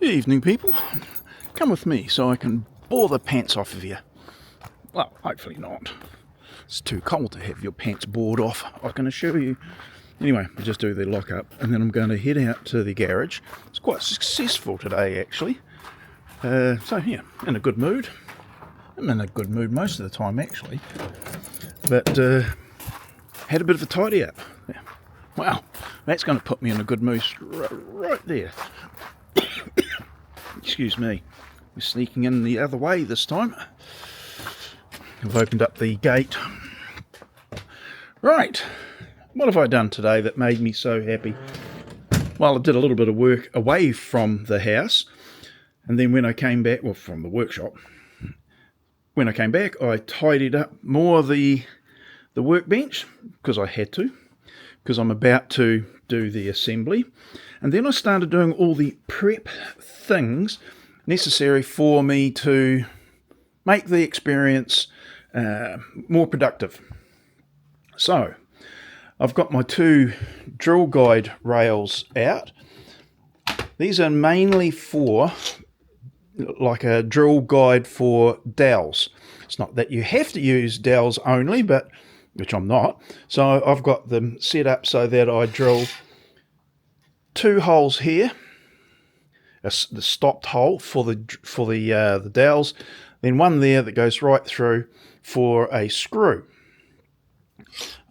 Evening, people. Come with me so I can bore the pants off of you. Well, hopefully not. It's too cold to have your pants bored off, I can assure you. Anyway, we just do the lock up and then I'm going to head out to the garage. It's quite successful today, actually. So, yeah, in a good mood. I'm in a good mood most of the time, actually. But had a bit of a tidy up. Yeah. Wow, that's going to put me in a good mood right there. Excuse me. We're sneaking in the other way this time. I've opened up the gate. Right. What have I done today that made me so happy? Well, I did a little bit of work away from the house. And then when I came back, well, from the workshop, when I came back, I tidied up more the workbench, because I had to, because I'm about to do the assembly. And then I started doing all the prep things necessary for me to make the experience more productive. So, I've got my two drill guide rails out. These are mainly for like a drill guide for dowels. It's not that you have to use dowels only, but which I'm not. So I've got them set up so that I drill two holes here, the stopped hole for the dowels, then one there that goes right through for a screw.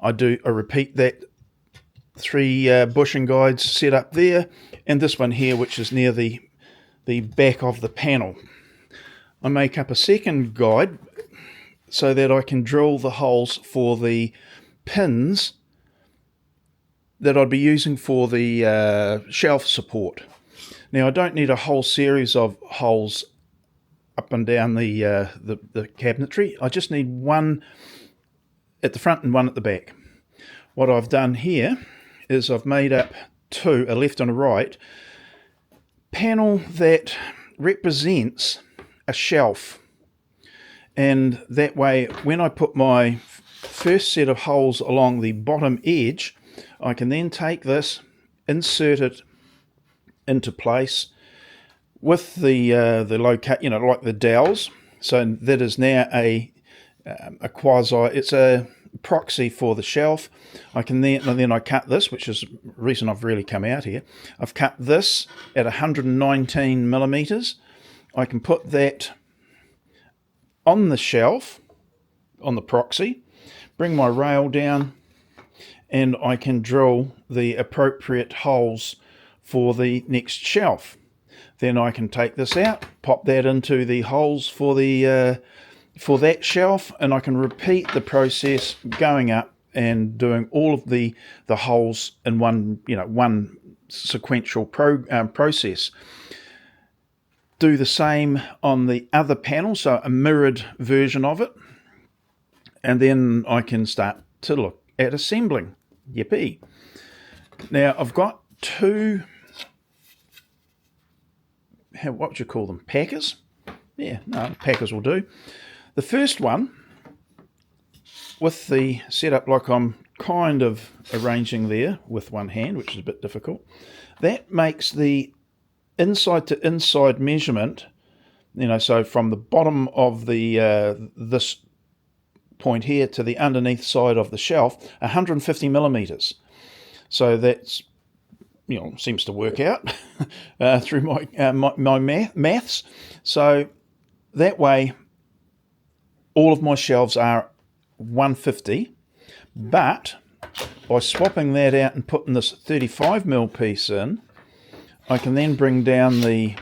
I repeat that three bushing guides set up there, and this one here, which is near the back of the panel. I make up a second guide so that I can drill the holes for the pins that I'd be using for the shelf support. Now, I don't need a whole series of holes up and down the cabinetry. I just need one at the front and one at the back. What I've done here is I've made up two, a left and a right, panel that represents a shelf. And that way, when I put my first set of holes along the bottom edge, I can then take this, insert it into place with the locate, like the dowels. So that is now a quasi. It's a proxy for the shelf. I can then I cut this, which is the reason I've really come out here. I've cut this at 119 millimeters. I can put that on the shelf, on the proxy, bring my rail down, and I can drill the appropriate holes for the next shelf. Then I can take this out, pop that into the holes for the for that shelf, and I can repeat the process going up and doing all of the holes in one sequential process. Do the same on the other panel, so a mirrored version of it, and then I can start to look at assembling. Yippee. Now I've got two, what would you call them, packers? Yeah, no, packers will do. The first one, with the setup like I'm kind of arranging there with one hand, which is a bit difficult, that makes the inside to inside measurement, so from the bottom of the this point here to the underneath side of the shelf, 150 millimeters. So that's, seems to work out through my maths. So that way, all of my shelves are 150, but by swapping that out and putting this 35mm piece in, I can then bring down the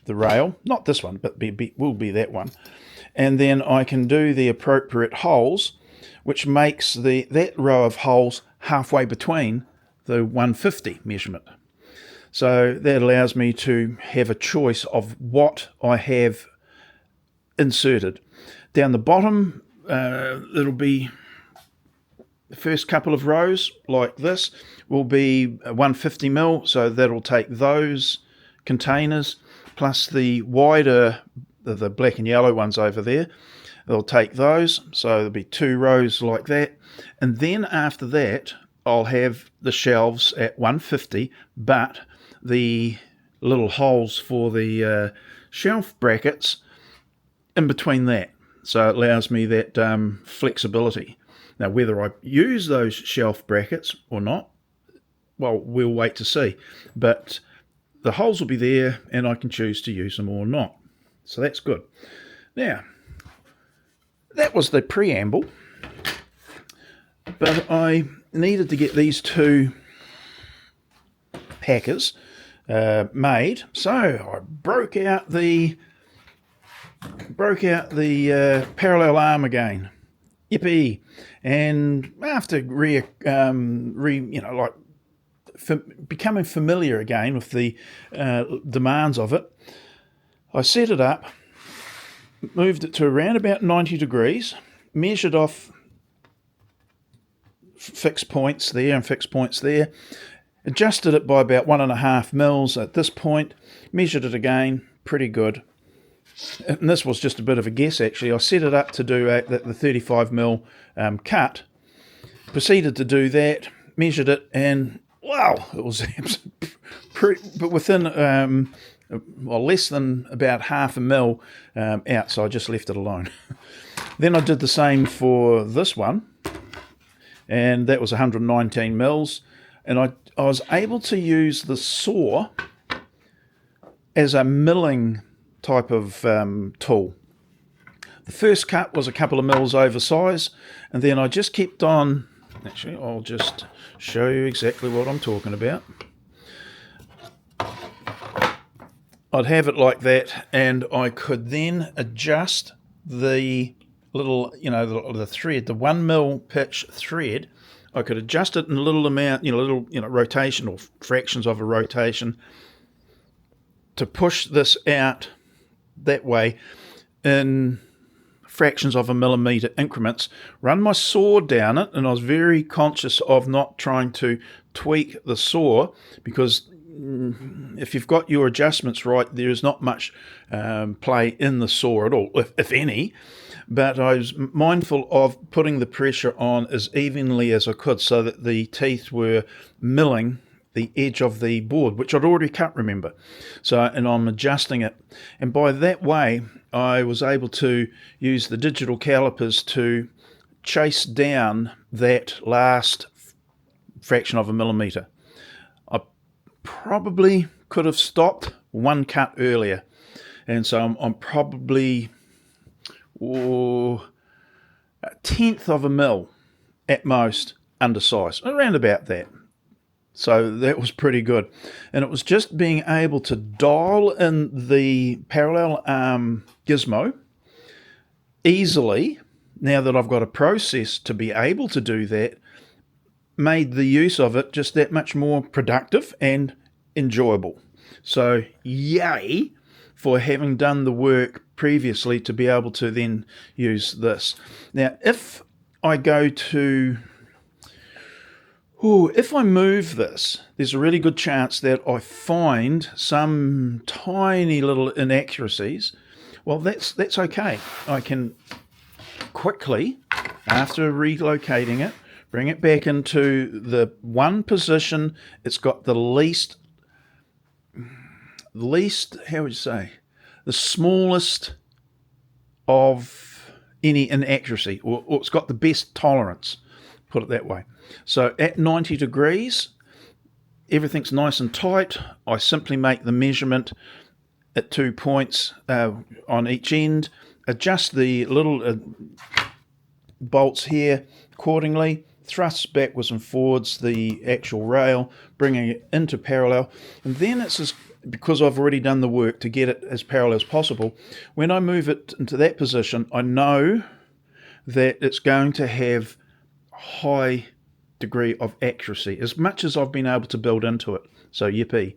rail, not this one, but will be that one, and then I can do the appropriate holes, which makes that row of holes halfway between the 150 measurement. So that allows me to have a choice of what I have inserted. Down the bottom, it'll be the first couple of rows like this will be 150mm, so that'll take those containers plus the wider, the black and yellow ones over there. They'll take those, so there'll be two rows like that, and then after that I'll have the shelves at 150, but the little holes for the shelf brackets in between that. So it allows me that flexibility. Now, whether I use those shelf brackets or not, well, we'll wait to see. But the holes will be there, and I can choose to use them or not. So that's good. Now, that was the preamble. But I needed to get these two packers made, so I broke out the parallel arm again. Yippee! And after becoming familiar again with the demands of it, I set it up, moved it to around about 90 degrees, measured off fixed points there and fixed points there, adjusted it by about 1.5 mils at this point, measured it again, pretty good. And this was just a bit of a guess actually. I set it up to do the 35 mil cut, proceeded to do that, measured it, and wow, it was but within less than about 0.5 mil out, so I just left it alone. Then I did the same for this one, and that was 119 mils, and I was able to use the saw as a milling type of tool. The first cut was a couple of mils oversize, and then I just kept on. Actually, I'll just show you exactly what I'm talking about. I'd have it like that, and I could then adjust the little, the thread, the 1 mil pitch thread. I could adjust it in a little amount, rotation or fractions of a rotation to push this out that way in fractions of a millimeter increments, run my saw down it, and I was very conscious of not trying to tweak the saw, because if you've got your adjustments right, there is not much play in the saw at all, if any. But I was mindful of putting the pressure on as evenly as I could so that the teeth were milling the edge of the board, which I'd already cut, remember. And I'm adjusting it. And by that way, I was able to use the digital calipers to chase down that last fraction of a millimeter. I probably could have stopped one cut earlier. And so I'm probably a 1/10 of a mil at most undersized, around about that. So that was pretty good. And it was just being able to dial in the parallel arm gizmo easily, now that I've got a process to be able to do that, made the use of it just that much more productive and enjoyable. So yay for having done the work previously to be able to then use this. Now, if I go to... if I move this, there's a really good chance that I find some tiny little inaccuracies. Well, that's okay. I can quickly, after relocating it, bring it back into the one position it's got the least, how would you say, the smallest of any inaccuracy, or it's got the best tolerance, put it that way. So at 90 degrees, everything's nice and tight. I simply make the measurement at 2 points on each end, adjust the little bolts here accordingly, thrust backwards and forwards the actual rail, bringing it into parallel, and then it's because I've already done the work to get it as parallel as possible. When I move it into that position, I know that it's going to have high degree of accuracy, as much as I've been able to build into it. So yippee.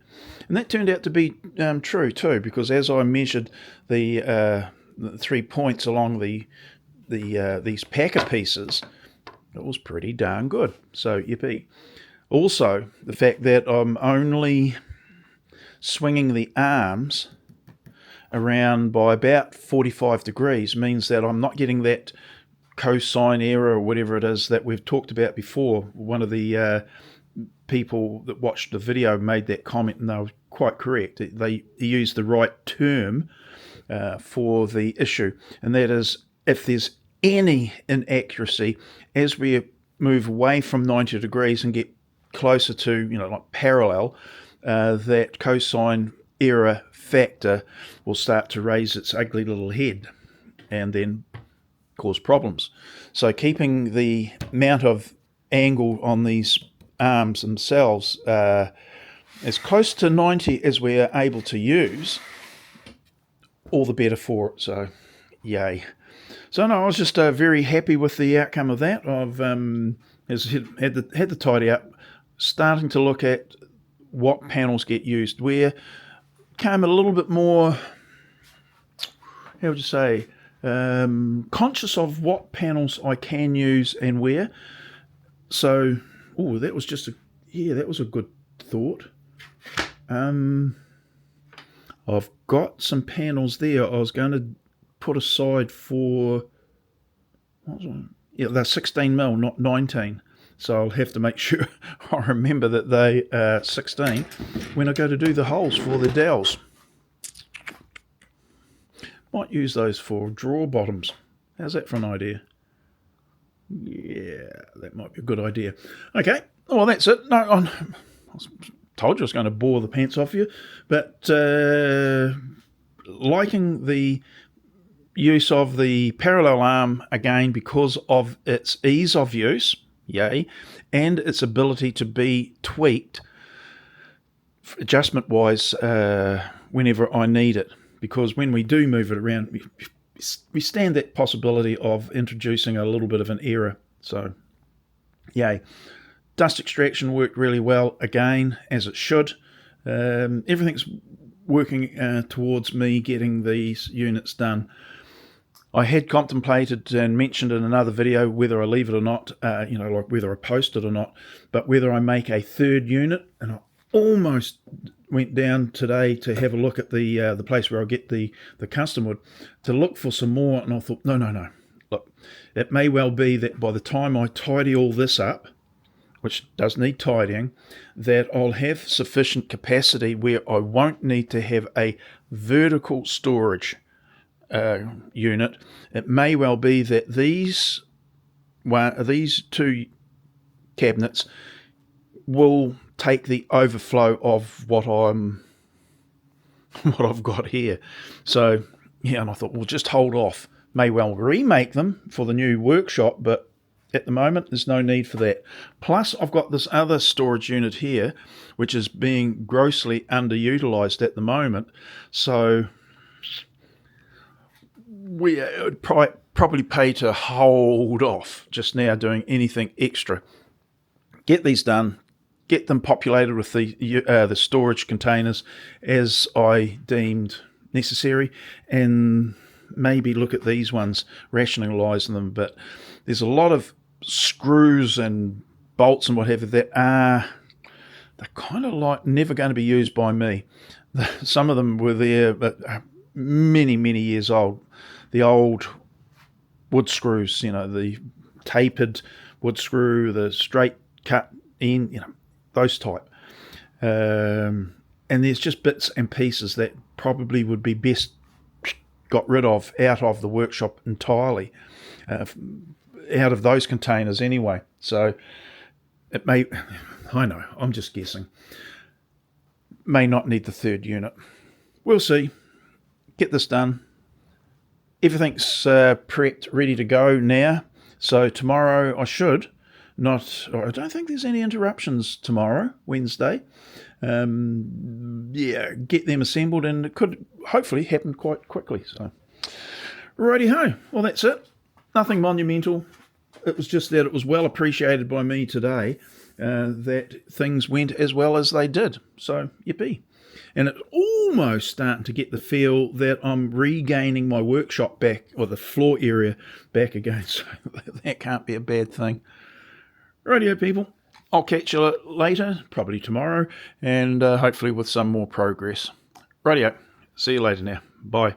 And that turned out to be true too, because as I measured the 3 points along these packer pieces, it was pretty darn good. So yippee. Also, the fact that I'm only swinging the arms around by about 45 degrees means that I'm not getting that cosine error or whatever it is that we've talked about before. One of the people that watched the video made that comment, and they were quite correct. They used the right term for the issue, and that is, if there's any inaccuracy as we move away from 90 degrees and get closer to, like parallel, that cosine error factor will start to raise its ugly little head and then cause problems. So keeping the amount of angle on these arms themselves as close to 90 as we are able to use, all the better for it. So yay. So no, I was just very happy with the outcome of that. I've had the tidy up, starting to look at what panels get used where. Came a little bit more, how would you say, conscious of what panels I can use and where. So, that was that was a good thought. I've got some panels there I was going to put aside for, they're 16mm, not 19. So I'll have to make sure I remember that they are 16 when I go to do the holes for the dowels. Might use those for drawer bottoms. How's that for an idea? Yeah, that might be a good idea. Okay, well that's it. No, I told you I was going to bore the pants off you, but liking the use of the parallel arm again because of its ease of use. Yay, and its ability to be tweaked adjustment-wise whenever I need it. Because when we do move it around, we stand that possibility of introducing a little bit of an error. So, yay. Dust extraction worked really well, again, as it should. Everything's working towards me getting these units done. I had contemplated and mentioned in another video whether I leave it or not, like whether I post it or not, but whether I make a third unit, and I almost went down today to have a look at the place where I get the custom wood to look for some more, and I thought, no. Look, it may well be that by the time I tidy all this up, which does need tidying, that I'll have sufficient capacity where I won't need to have a vertical storage unit. It may well be that these two cabinets will take the overflow of what I've got here. So yeah, and I thought we'll just hold off. May well remake them for the new workshop, but at the moment there's no need for that. Plus I've got this other storage unit here which is being grossly underutilized at the moment, so we would probably pay to hold off just now doing anything extra. Get these done, get them populated with the storage containers as I deemed necessary, and maybe look at these ones, rationalising them. But there's a lot of screws and bolts and what have you that they're kind of like never going to be used by me. Some of them were there, but many years old. The old wood screws, the tapered wood screw, the straight cut in, those type. And there's just bits and pieces that probably would be best got rid of out of the workshop entirely, out of those containers anyway. So it may, I know, I'm just guessing, may not need the third unit. We'll see. Get this done. Everything's prepped, ready to go now. So tomorrow I don't think there's any interruptions tomorrow, Wednesday. Get them assembled, and it could hopefully happen quite quickly. So, righty-ho. Well, that's it. Nothing monumental. It was just that it was well appreciated by me today that things went as well as they did. So, yippee. And it's almost starting to get the feel that I'm regaining my workshop back, or the floor area back again. So that can't be a bad thing. Rightio, people. I'll catch you later, probably tomorrow, and hopefully with some more progress. Rightio. See you later now. Bye.